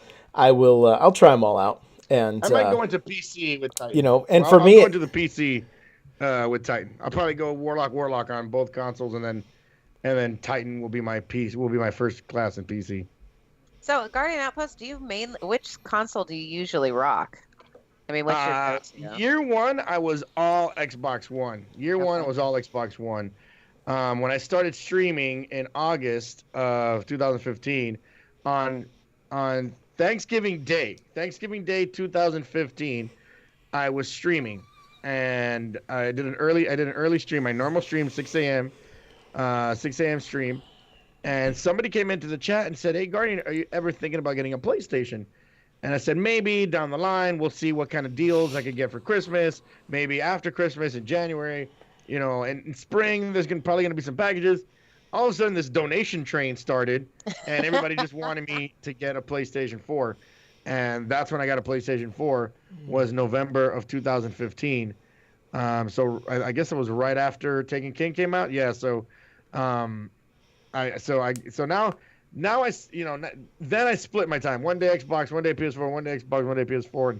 try them all out. And I might go into PC with Titan. For me, I'll go into the PC with Titan. I'll probably go warlock on both consoles, and then and then Titan will be my first class in PC. So, Guardian Outpost, which console do you usually rock? I mean, what's your go-to? Year one, I was all Xbox One. Year one, it Okay. was all Xbox One. When I started streaming in August of 2015, on Thanksgiving Day 2015, I was streaming, and I did an early stream. My normal stream, 6 a.m. 6 a.m. stream, and somebody came into the chat and said, "Hey, Guardian, are you ever thinking about getting a PlayStation?" And I said, maybe down the line, we'll see what kind of deals I could get for Christmas. Maybe after Christmas in January, and in spring, there's probably going to be some packages. All of a sudden, this donation train started, and everybody just wanted me to get a PlayStation 4. And that's when I got a PlayStation 4, was November of 2015. So I guess it was right after Taken King came out. Yeah, so um, now then I split my time. One day Xbox, one day PS4, one day Xbox, one day PS4,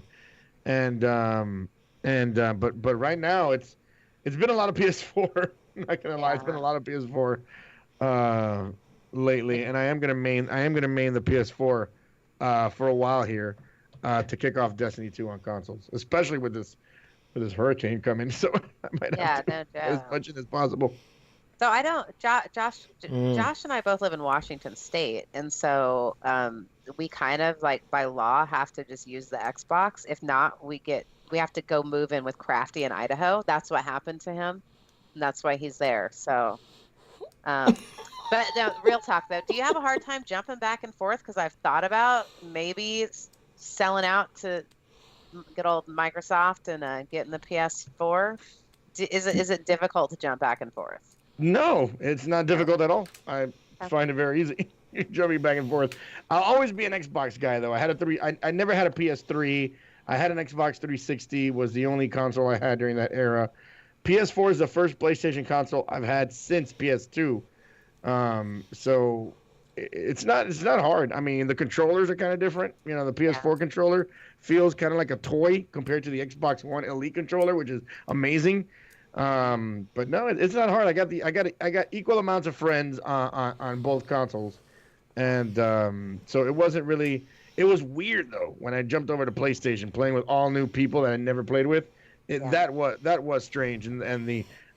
but right now it's been a lot of PS4. I'm not gonna lie, it's been a lot of PS4 lately, and I am gonna main the PS4 for a while here to kick off Destiny 2 on consoles, especially with this hurricane coming. So I might have to as much as possible. So I don't, Josh and I both live in Washington State, and so we kind of like by law have to just use the Xbox. If not, we have to go move in with Crafty in Idaho. That's what happened to him, and that's why he's there. So, but no, real talk though, do you have a hard time jumping back and forth? Because I've thought about maybe selling out to good old Microsoft and getting the PS4. Is it difficult to jump back and forth? No, it's not difficult at all. I find it very easy. You're jumping back and forth. I'll always be an Xbox guy, though. I never had a PS3. I had an Xbox 360. Was the only console I had during that era. PS4 is the first PlayStation console I've had since PS2. So it's not hard. I mean, the controllers are kind of different. The PS4 controller feels kind of like a toy compared to the Xbox One Elite controller, which is amazing. But no, it's not hard. I got equal amounts of friends on both consoles, and so it wasn't really. It was weird though when I jumped over to PlayStation, playing with all new people that I never played with. That was strange, and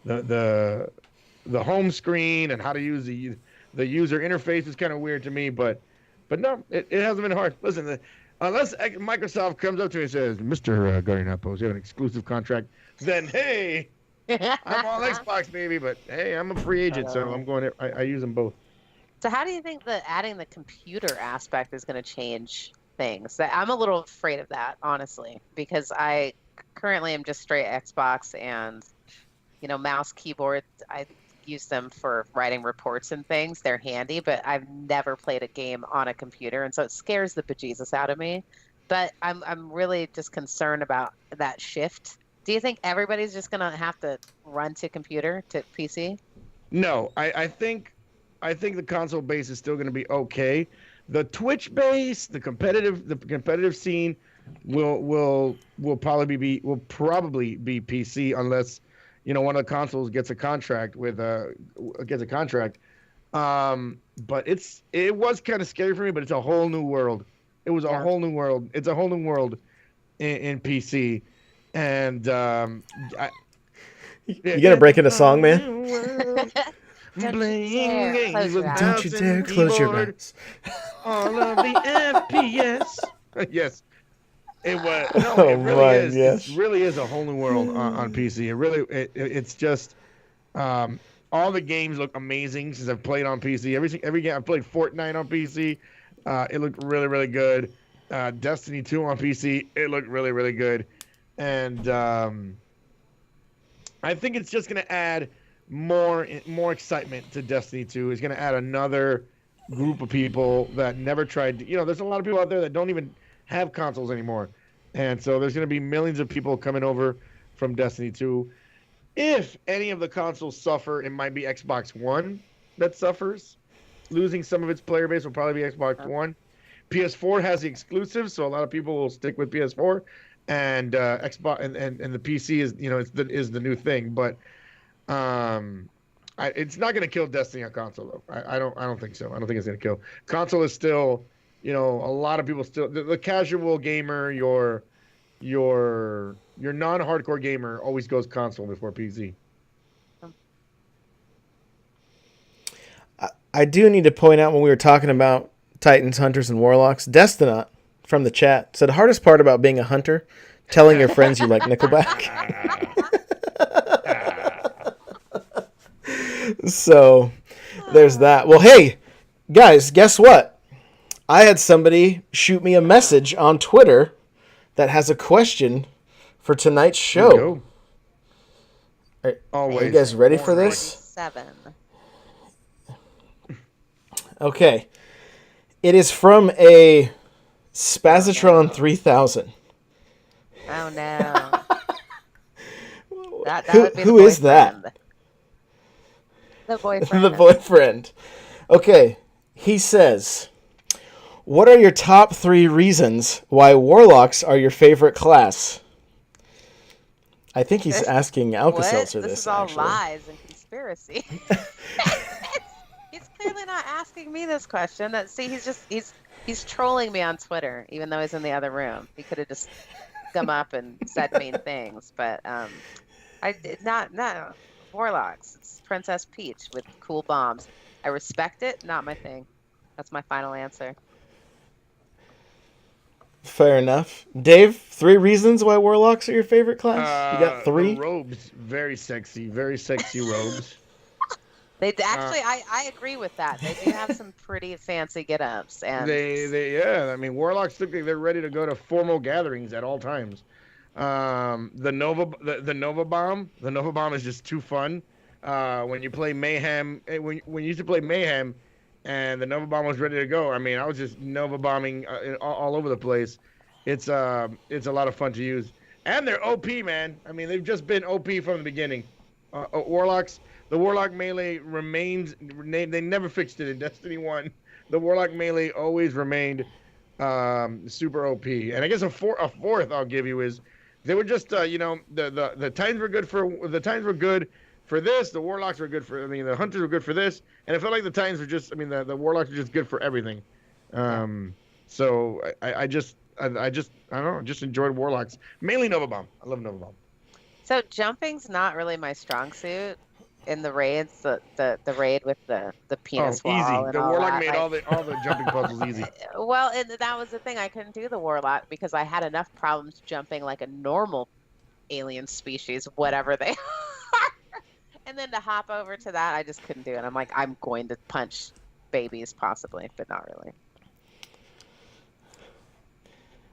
the home screen and how to use the user interface is kind of weird to me. But no, it hasn't been hard. Listen, unless Microsoft comes up to me and says, "Mr. Guardian Outpost, you have an exclusive contract," then hey. I'm all Xbox, baby, but hey, I'm a free agent, so I'm going to, I use them both. So how do you think that adding the computer aspect is going to change things? I'm a little afraid of that, honestly, because I currently am just straight Xbox and, mouse, keyboard. I use them for writing reports and things. They're handy, but I've never played a game on a computer, and so it scares the bejesus out of me. But I'm really just concerned about that shift. Do you think everybody's just going to have to run to PC? No, I think the console base is still going to be okay. The Twitch base, the competitive scene will probably be PC unless one of the consoles gets a contract but it was kind of scary for me, but it's a whole new world. It was a whole new world. It's a whole new world in PC. And you gonna break into song, man? Don't you dare close your mouth. All of the FPS. Yes, it was. No, it really is. Yes. It really is a whole new world on PC. It's just all the games look amazing since I've played on PC. Every game I've played Fortnite on PC. It looked really, really good. Destiny 2 on PC. It looked really, really good. And I think it's just going to add more excitement to Destiny 2. It's going to add another group of people that never tried to, there's a lot of people out there that don't even have consoles anymore. And so there's going to be millions of people coming over from Destiny 2. If any of the consoles suffer, it might be Xbox One that suffers. Losing some of its player base will probably be Xbox One. PS4 has the exclusives, so a lot of people will stick with PS4. And Xbox and the PC is is the new thing, but It's not going to kill Destiny on console though. I don't think so. I don't think it's going to kill. Console is still, a lot of people still the casual gamer, your non-hardcore gamer always goes console before PC. I do need to point out when we were talking about Titans, Hunters, and Warlocks, Destinot from the chat said hardest part about being a hunter, telling your friends you like Nickelback. So there's that. Well, hey, guys, guess what? I had somebody shoot me a message on Twitter that has a question for tonight's show. Are you guys ready for this? 7. Okay. It is from a Spazatron 3000. Oh, no. that would be who is that? The boyfriend. The boyfriend. Okay. He says, what are your top 3 reasons why Warlocks are your favorite class? I think he's asking AlkaSeltzer this. This is all actually. lies and conspiracy. He's clearly not asking me this question. He's trolling me on Twitter, even though he's in the other room. He could have just come up and said mean things, but I did not. No, Warlocks. It's Princess Peach with cool bombs. I respect it. Not my thing. That's my final answer. Fair enough. Dave, 3 reasons why Warlocks are your favorite class? You got 3? The robes, very sexy robes. They actually, I agree with that. They do have some pretty fancy get-ups, and I mean, Warlocks look like they're ready to go to formal gatherings at all times. The Nova Bomb is just too fun. When you play Mayhem, when you used to play Mayhem, and the Nova Bomb was ready to go. I mean, I was just Nova bombing all over the place. It's a lot of fun to use, and they're OP, man. I mean, they've just been OP from the beginning. Warlocks. The Warlock melee remains. They never fixed it in Destiny 1. The Warlock melee always remained super OP. And I guess a fourth I'll give you is they were just the Titans were good for this. The Warlocks were good for. I mean, the Hunters were good for this, and it felt like the Titans were just. I mean, the Warlocks were just good for everything. So I don't know. Just enjoyed Warlocks. Mainly Nova Bomb. I love Nova Bomb. So jumping's not really my strong suit. In the raids, the raid with the penis wall. Easy. And the all Warlock that, made all the jumping puzzles easy. Well, and that was the thing. I couldn't do the Warlock because I had enough problems jumping like a normal alien species, whatever they are. And then to hop over to that, I just couldn't do it. I'm like, I'm going to punch babies possibly, but not really.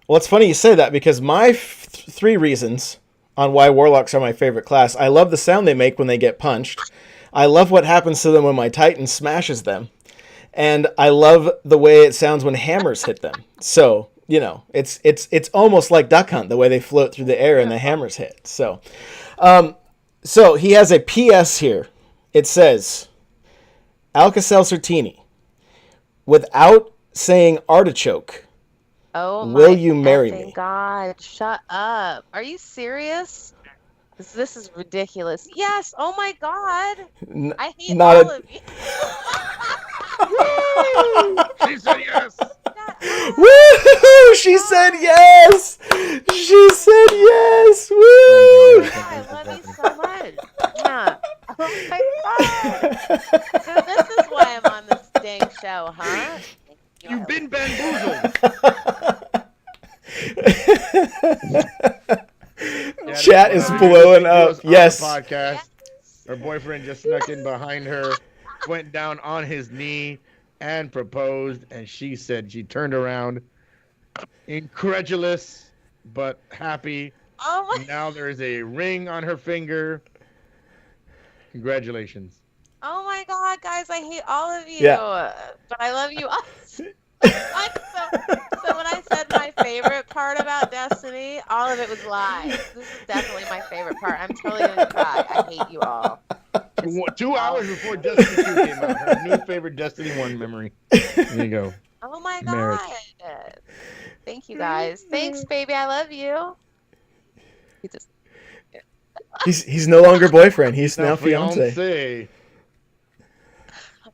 Well, it's funny you say that because my 3 reasons on why Warlocks are my favorite class. I love the sound they make when they get punched. I love what happens to them when my Titan smashes them. And I love the way it sounds when hammers hit them. So, it's almost like Duck Hunt, the way they float through the air and the hammers hit. So, so he has a PS here. It says, AlkaSeltzertini, without saying artichoke, will you marry me? God, shut up. Are you serious? This is ridiculous. Yes. Oh my God. I hate all of you. She said yes. Woo! She said yes. She said yes. Woo! I love you so much. Yeah. Oh my God. So this is why I'm on this dang show, huh? You've been bamboozled. Chat is blowing up. Yes. Podcast. Her boyfriend just snuck in behind her, went down on his knee, and proposed. And she said she turned around, incredulous but happy. Oh my! Now there is a ring on her finger. Congratulations. Oh my God, guys! I hate all of you, yeah. But I love you all. So when I said my favorite part about Destiny, all of it was lies. This is definitely my favorite part. I'm totally gonna cry. I hate you all. 2 hours before Destiny 2 came out, her new favorite Destiny 1 memory. There you go. Oh my God. Marriage. Thank you guys. Thanks, baby. I love you. He's no longer boyfriend. He's now fiance.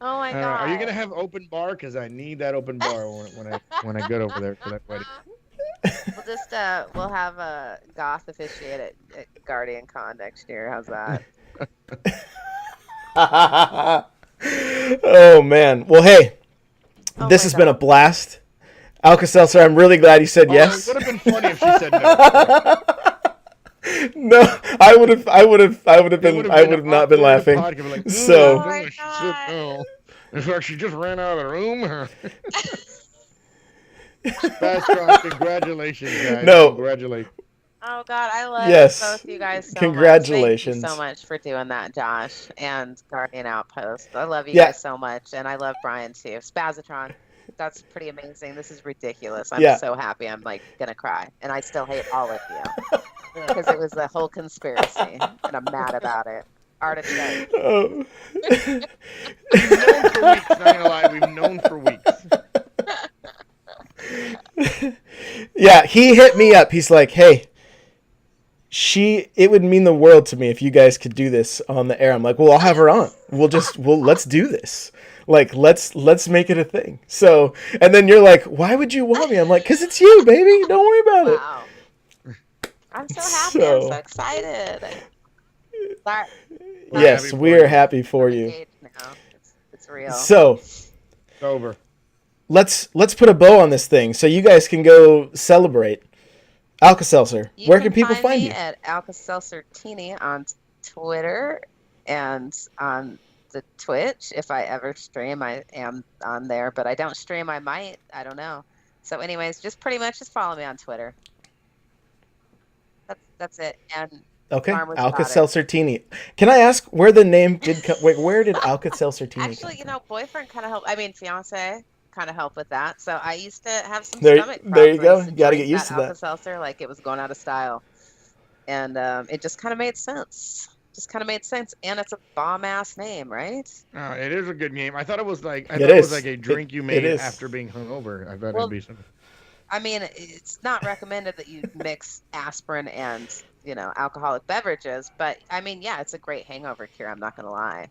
Oh my God. Are you gonna have open bar? Because I need that open bar when I get over there for that wedding. We'll just we'll have a goth officiate at Guardian Con next year. How's that? Oh man. Well, hey, Oh this my has been a God. blast. AlkaSeltzer, I'm really glad you said Oh, yes. it would have been funny if she said no. No, I would have been, I would have not been laughing. Like, So, Oh my she said no. In fact, she just ran out of the room. Spaztron, congratulations, guys. No. Congratulations. Oh God, I love Yes. both you guys so Congratulations. much. Thank you so much for doing that, Josh and Guardian Outpost. I love you Yeah. guys so much, and I love Brian too. Spazatron, that's pretty amazing. This is ridiculous. I'm Yeah. so happy. I'm like gonna cry, and I still hate all of you because it was a whole conspiracy, and I'm mad about it. Artichoke. Oh. We've known for weeks. Not gonna lie, we've known for weeks. Yeah, he hit me up. He's like, "Hey, it would mean the world to me if you guys could do this on the air." I'm like, "Well, I'll have her on. Let's do this. Like, let's make it a thing." So, and then you're like, "Why would you want me?" I'm like, "'Cause it's you, baby. Don't worry about it." Wow. I'm so happy. I'm so excited. Yes, happy we for are you. happy for I'm you. engaged now. It's real. So, It's over. let's put a bow on this thing so you guys can go celebrate. AlkaSeltzer, where can people find you? At AlkaSeltzertini on Twitter and on the Twitch. If I ever stream, I am on there, but I don't stream. I might. I don't know. So, anyways, just pretty much just follow me on Twitter. That's it. And Okay, Harmless about it. AlkaSeltzertini. Can I ask where the name did come? Wait, where did AlkaSeltzertini Actually, come from? boyfriend kind of helped. I mean, fiance kind of helped with that. So I used to have some There stomach problems. you go. I used to You gotta drink get used to that. Alka-Seltzer like it was going out of style, and it just kind of made sense. And it's a bomb ass name, right? It is a good name. I thought it was like It it was is. like a drink you It made is. after being hungover. I thought Well, it'd be something. I mean, it's not recommended that you mix aspirin and alcoholic beverages, but I mean, yeah, it's a great hangover cure. I'm not gonna lie.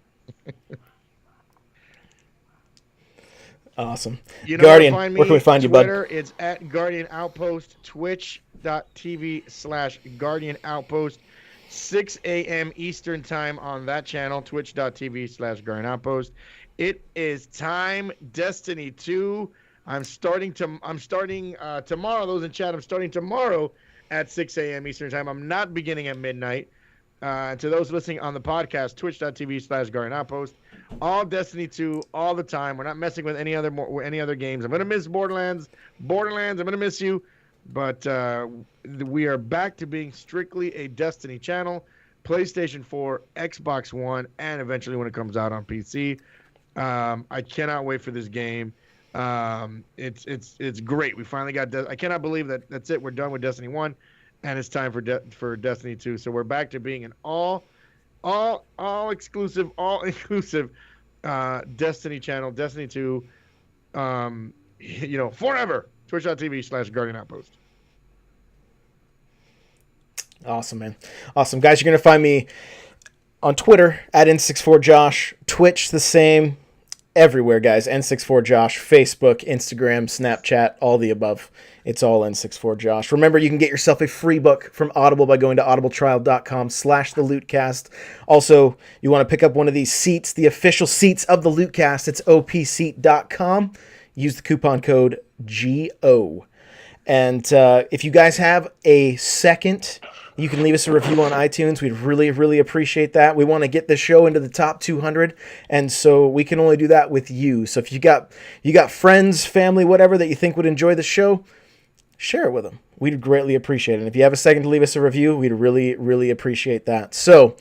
Awesome. You know Guardian, where to find me? where can we find you, bud? Twitter, it's at Guardian Outpost, twitch.tv/Guardian Outpost, 6 a.m. Eastern time on that channel, twitch.tv/Guardian Outpost. It is time, Destiny 2. I'm starting tomorrow. Those in chat, I'm starting tomorrow at 6 a.m. Eastern time. I'm not beginning at midnight. To those listening on the podcast, twitch.tv/Guardian Outpost. All Destiny 2, all the time. We're not messing with any other games. I'm gonna miss Borderlands. I'm gonna miss you, but we are back to being strictly a Destiny channel. PlayStation 4, Xbox One, and eventually when it comes out on PC. I cannot wait for this game. It's great. We finally got. I cannot believe that's it. We're done with Destiny 1, and it's time for Destiny 2. So we're back to being an all exclusive, all inclusive Destiny channel. Destiny 2, forever. Twitch.tv/Guardian Outpost. Awesome, man. Awesome. Guys, you're going to find me on Twitter at N64Josh, Twitch the same, everywhere, guys. N64Josh, Facebook, Instagram, Snapchat, all the above. It's all N64Josh. Remember, you can get yourself a free book from Audible by going to audibletrial.com/thelootcast. Also, you want to pick up one of these seats, the official seats of the Lootcast. It's opseat.com. Use the coupon code GO. And if you guys have a second, you can leave us a review on iTunes. We'd really, really appreciate that. We want to get the show into the top 200, and so we can only do that with you. So if you got friends, family, whatever that you think would enjoy the show, share it with them. We'd greatly appreciate it. And if you have a second to leave us a review, we'd really, really appreciate that. So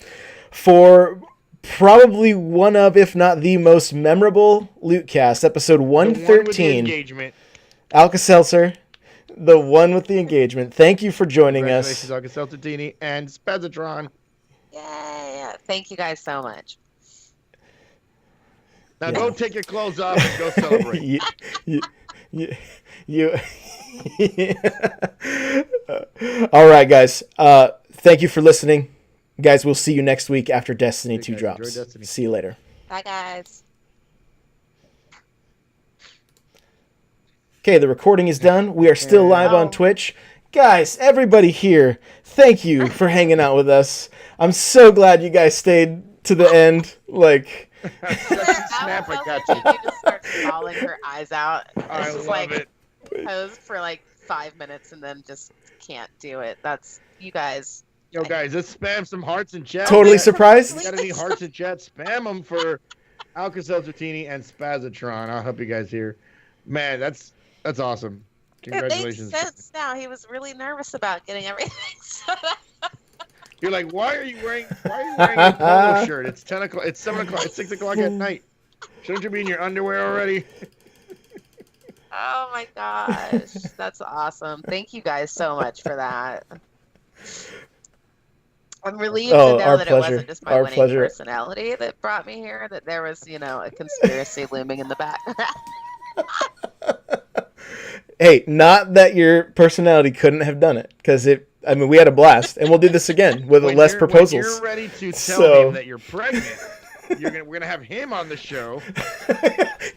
for probably one of, if not the most memorable Lootcast, episode 113, AlkaSeltzer, the one with the engagement. Thank you for joining us. Congratulations, AlkaSeltzertini and Spazatron. Yay! Thank you guys so much. Now go take your clothes off and go celebrate. you All right, guys. Thank you for listening. Guys, we'll see you next week after Destiny 2 drops. See you later. Bye, guys. Okay, the recording is done. We are still live on Twitch. Guys, everybody here, thank you for hanging out with us. I'm so glad you guys stayed to the end. Like, Snap, I got you. You just start bawling her eyes out. I It's just love it. pose for like 5 minutes and then just can't do it. That's you guys. Yo, guys, let's spam some hearts in chat. totally If surprised. you got any hearts in chat? Spam them for AlkaSeltzertini and Spazatron. I'll help you guys here. Man, that's awesome. Congratulations. It makes sense now. He was really nervous about getting everything set up. You're like, why are you wearing a polo shirt? It's 10 o'clock. It's 7 o'clock. It's 6 o'clock at night. Shouldn't you be in your underwear already? Oh my gosh, that's awesome! Thank you guys so much for that. I'm relieved to know our that pleasure. it wasn't just my Our winning pleasure. personality that brought me here. That there was, a conspiracy looming in the background. Hey, not that your personality couldn't have done it, because we had a blast, and we'll do this again with less proposals. When you're ready to tell me that you're pregnant, we're gonna have him on the show.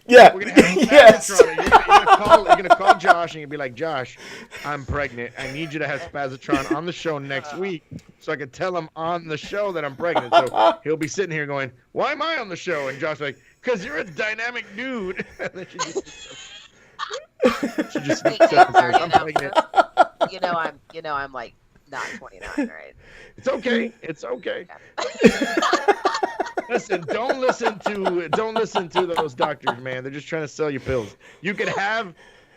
Yeah. We're gonna have Yes. Spazatron. You're gonna call Josh and you'll be like, Josh, I'm pregnant. I need you to have Spazatron on the show next week so I can tell him on the show that I'm pregnant. So he'll be sitting here going, why am I on the show? And Josh's like, because you're a dynamic dude. And then she just Wait, says, sorry, I'm pregnant. I'm like not 29, right? It's okay. It's okay. Listen, don't listen to those doctors, man. They're just trying to sell you pills. You could have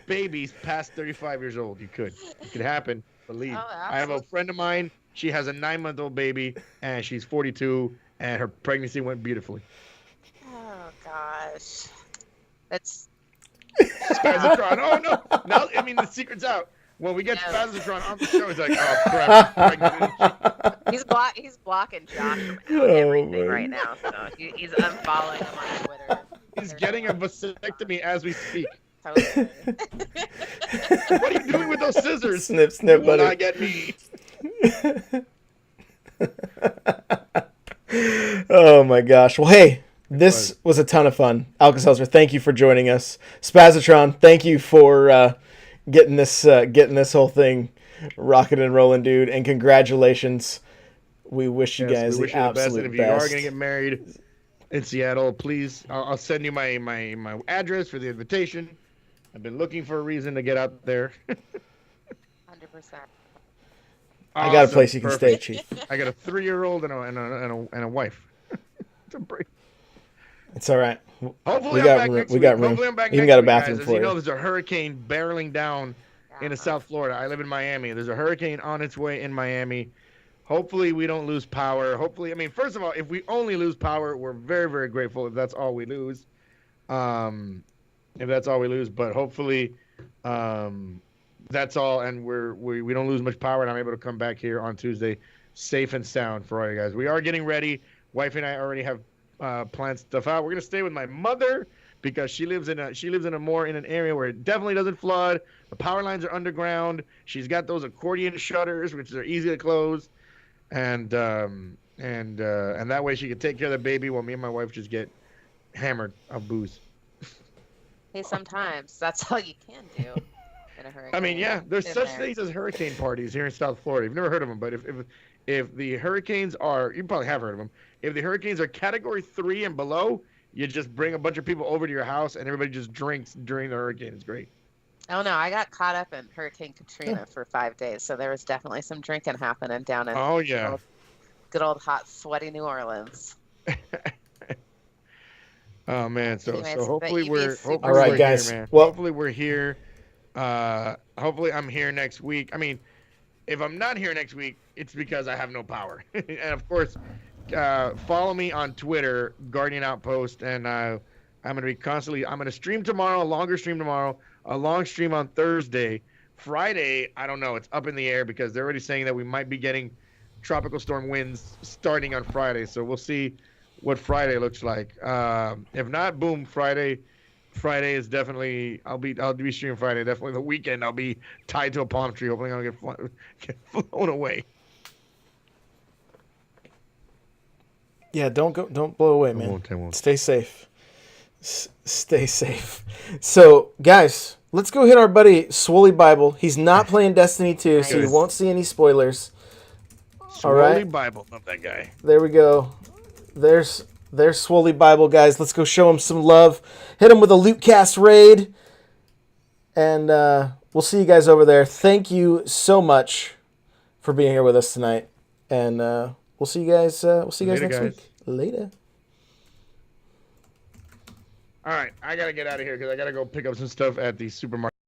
babies past 35 years old. You could. It could happen. Believe. Oh, I have a friend of mine. She has a 9-month-old baby, and she's 42, and her pregnancy went beautifully. Oh gosh, that's Spazatron. Oh no! Now, the secret's out. When we get Spazatron on the show, it's like, oh crap, pregnant. he's blocking Josh from everything right now. So he's unfollowing him on Twitter. He's getting a vasectomy as we speak. Totally. What are you doing with those scissors? Snip, You will buddy. not get me. Oh my gosh. Well, hey, this was a ton of fun. AlkaSeltzer, thank you for joining us. Spazatron, thank you for getting this whole thing rocking and rolling, dude. And congratulations. We wish you guys we wish the you the best. absolute And if you are best. going to get married in Seattle, please, I'll send you my address for the invitation. I've been looking for a reason to get out there. 100%. I got a place you can Perfect. stay, Chief. I got a 3-year-old and a wife. It's a break. It's all right. Hopefully We I'm got back room. next We week. got room. Hopefully I'm back Even next got a week, bathroom guys. As for you you. know, there's a hurricane barreling down into South Florida. I live in Miami. There's a hurricane on its way in Miami. Hopefully we don't lose power. Hopefully, first of all, if we only lose power, we're very, very grateful if that's all we lose. If that's all we lose, but hopefully that's all, and we don't lose much power, and I'm able to come back here on Tuesday safe and sound for all you guys. We are getting ready. Wife and I already have planned stuff out. We're gonna stay with my mother because she lives in an area where it definitely doesn't flood. The power lines are underground. She's got those accordion shutters, which are easy to close, and that way she can take care of the baby while me and my wife just get hammered of booze. Hey, sometimes that's all you can do in a hurricane. Yeah, there's In such there. things as hurricane parties here in South Florida. You've never heard of them, but if the hurricanes are, you probably have heard of them. If the hurricanes are Category 3 and below, you just bring a bunch of people over to your house and everybody just drinks during the hurricane. It's great. Oh no, I got caught up in Hurricane Katrina for 5 days, so there was definitely some drinking happening down in Oh yeah. good old hot, sweaty New Orleans. Oh man, so Anyways, hopefully but we're you'd be super All right, here, guys. man. Well- Hopefully we're here. Hopefully I'm here next week. If I'm not here next week, it's because I have no power. And of course, follow me on Twitter, Guardian Outpost, and I'm gonna be constantly. I'm gonna stream tomorrow, a longer stream tomorrow, a long stream on Thursday. Friday, I don't know. It's up in the air because they're already saying that we might be getting tropical storm winds starting on Friday. So we'll see what Friday looks like. If not, boom, Friday is definitely. I'll be streaming Friday. Definitely the weekend. I'll be tied to a palm tree. Hopefully, I'll get flown away. Yeah, don't blow away, man. I won't. Stay safe. Stay safe. So, guys, let's go hit our buddy Swoley Bible. He's not playing Destiny 2, so you Nice. won't see any spoilers. All Swoley right. Bible, love that guy. There we go. There's Swoley Bible, guys. Let's go show him some love. Hit him with a Loot Cast raid. And we'll see you guys over there. Thank you so much for being here with us tonight. And we'll see you guys Later, next guys. week. Later. All right, I gotta get out of here because I gotta go pick up some stuff at the supermarket.